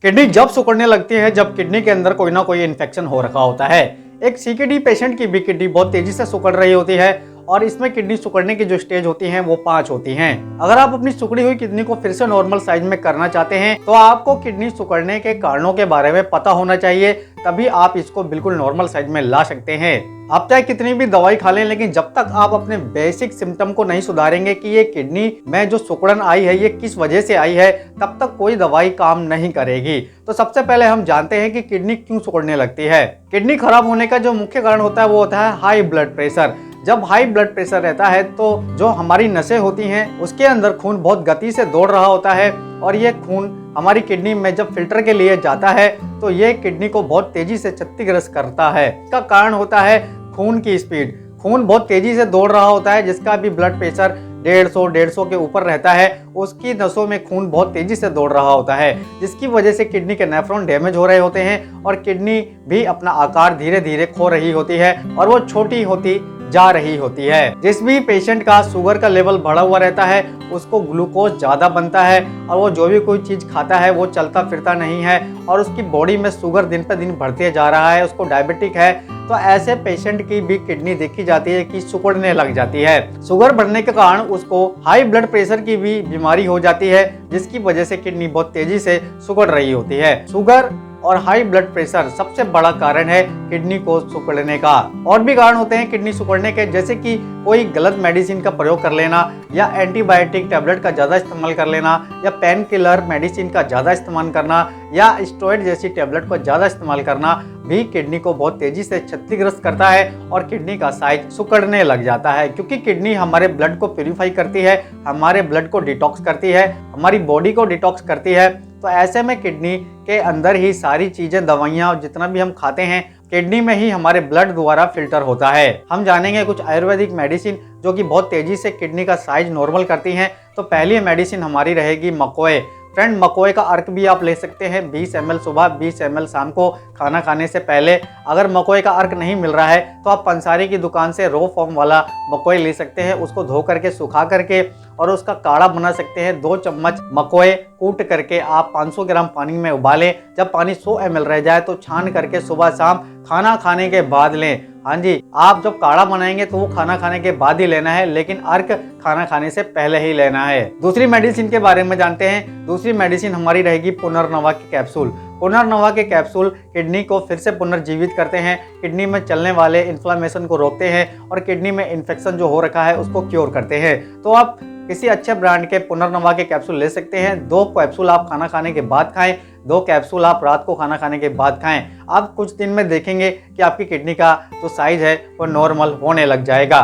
Kidney जब सिकुड़ने लगती है जब किडनी के अंदर कोई ना कोई इन्फेक्शन हो रखा होता है। एक सीकेडी पेशेंट की भी किडनी बहुत तेजी से सिकुड़ रही होती है और इसमें किडनी सिकुड़ने की जो स्टेज होती हैं वो 5 होती हैं। अगर आप अपनी सिकुड़ी हुई किडनी को फिर से नॉर्मल साइज में करना चाहते हैं तो आपको किडनी सिकुड़ने के कारणों के बारे में पता होना चाहिए, तभी आप इसको बिल्कुल नॉर्मल साइज में ला सकते हैं। आप चाहे कितनी भी दवाई खा लें, लेकिन जब तक आप अपने बेसिक सिम्टम को नहीं सुधारेंगे कि ये किडनी में जो सिकुड़न आई है ये किस वजह से आई है, तब तक कोई दवाई काम नहीं करेगी। तो सबसे पहले हम जानते हैं कि किडनी क्यों सिकुड़ने लगती है। किडनी खराब होने का जो मुख्य कारण होता है वो होता है हाई ब्लड प्रेशर। जब हाई ब्लड प्रेशर रहता है तो जो हमारी नसें होती हैं उसके अंदर खून बहुत गति से दौड़ रहा होता है और ये खून हमारी किडनी में जब फिल्टर के लिए जाता है तो ये किडनी को बहुत तेजी से क्षतिग्रस्त करता है। इसका कारण होता है खून की स्पीड। खून बहुत तेजी से दौड़ रहा होता है, जिसका भी ब्लड प्रेशर 150 के ऊपर रहता है, उसकी नसों में खून बहुत तेजी से दौड़ रहा होता है, जिसकी वजह से किडनी के नेफ्रॉन डैमेज हो रहे होते हैं और किडनी भी अपना आकार धीरे धीरे खो रही होती है और वो छोटी होती जा रही होती है। जिस भी पेशेंट का शुगर का लेवल बढ़ा हुआ रहता है उसको ग्लूकोज ज्यादा बनता है और वो जो भी कोई चीज खाता है वो चलता फिरता नहीं है और उसकी बॉडी में शुगर दिन पे दिन बढ़ते जा रहा है, उसको डायबिटिक है, तो ऐसे पेशेंट की भी किडनी देखी जाती है कि सिकुड़ने लग जाती है। शुगर बढ़ने के कारण उसको हाई ब्लड प्रेशर की भी बीमारी हो जाती है, जिसकी वजह से किडनी बहुत तेजी से सिकुड़ रही होती है। शुगर और हाई ब्लड प्रेशर सबसे बड़ा कारण है किडनी को सिकुड़ने का। और भी कारण होते हैं किडनी सिकुड़ने के, जैसे कि कोई गलत मेडिसिन का प्रयोग कर लेना या एंटीबायोटिक टैबलेट का ज़्यादा इस्तेमाल कर लेना या पेन किलर मेडिसिन का ज़्यादा इस्तेमाल करना या स्टेरॉइड जैसी टैबलेट को ज़्यादा इस्तेमाल करना भी किडनी को बहुत तेजी से क्षतिग्रस्त करता है और किडनी का साइज सिकुड़ने लग जाता है। क्योंकि किडनी हमारे ब्लड को प्यूरिफाई करती है, हमारे ब्लड को डिटॉक्स करती है, हमारी बॉडी को डिटॉक्स करती है, तो ऐसे में किडनी के अंदर ही सारी चीजें, दवाइयाँ और जितना भी हम खाते हैं किडनी में ही हमारे ब्लड द्वारा फिल्टर होता है। हम जानेंगे कुछ आयुर्वेदिक मेडिसिन जो कि बहुत तेजी से किडनी का साइज नॉर्मल करती हैं। तो पहली मेडिसिन हमारी रहेगी मकोए। फ्रेंड, मकोए का अर्क भी आप ले सकते हैं 20 ml सुबह, 20 ml शाम को खाना खाने से पहले। अगर मकोए का अर्क नहीं मिल रहा है तो आप पंसारी की दुकान से रो फॉर्म वाला मकोए ले सकते हैं। उसको धो करके सुखा करके और उसका काढ़ा बना सकते हैं। 2 चम्मच मकोए कूट करके आप 500 ग्राम पानी में उबालें। जब पानी 100 ml रह जाए तो छान करके सुबह शाम खाना खाने के बाद लें। हाँ जी, आप जब काढ़ा बनाएंगे तो वो खाना खाने के बाद ही लेना है, लेकिन अर्क खाना खाने से पहले ही लेना है। दूसरी मेडिसिन के बारे में जानते हैं। दूसरी मेडिसिन हमारी रहेगी पुनर्नवा के कैप्सूल। पुनर्नवा के कैप्सूल किडनी को फिर से पुनर्जीवित करते हैं, किडनी में चलने वाले इन्फ्लामेशन को रोकते हैं और किडनी में इन्फेक्शन जो हो रखा है उसको क्योर करते हैं। तो आप किसी अच्छे ब्रांड के पुनर्नवा के कैप्सूल ले सकते हैं। 2 कैप्सूल आप खाना खाने के बाद खाएं, 2 कैप्सूल आप रात को खाना खाने के बाद खाएं। आप कुछ दिन में देखेंगे कि आपकी किडनी का जो साइज है वो नॉर्मल होने लग जाएगा।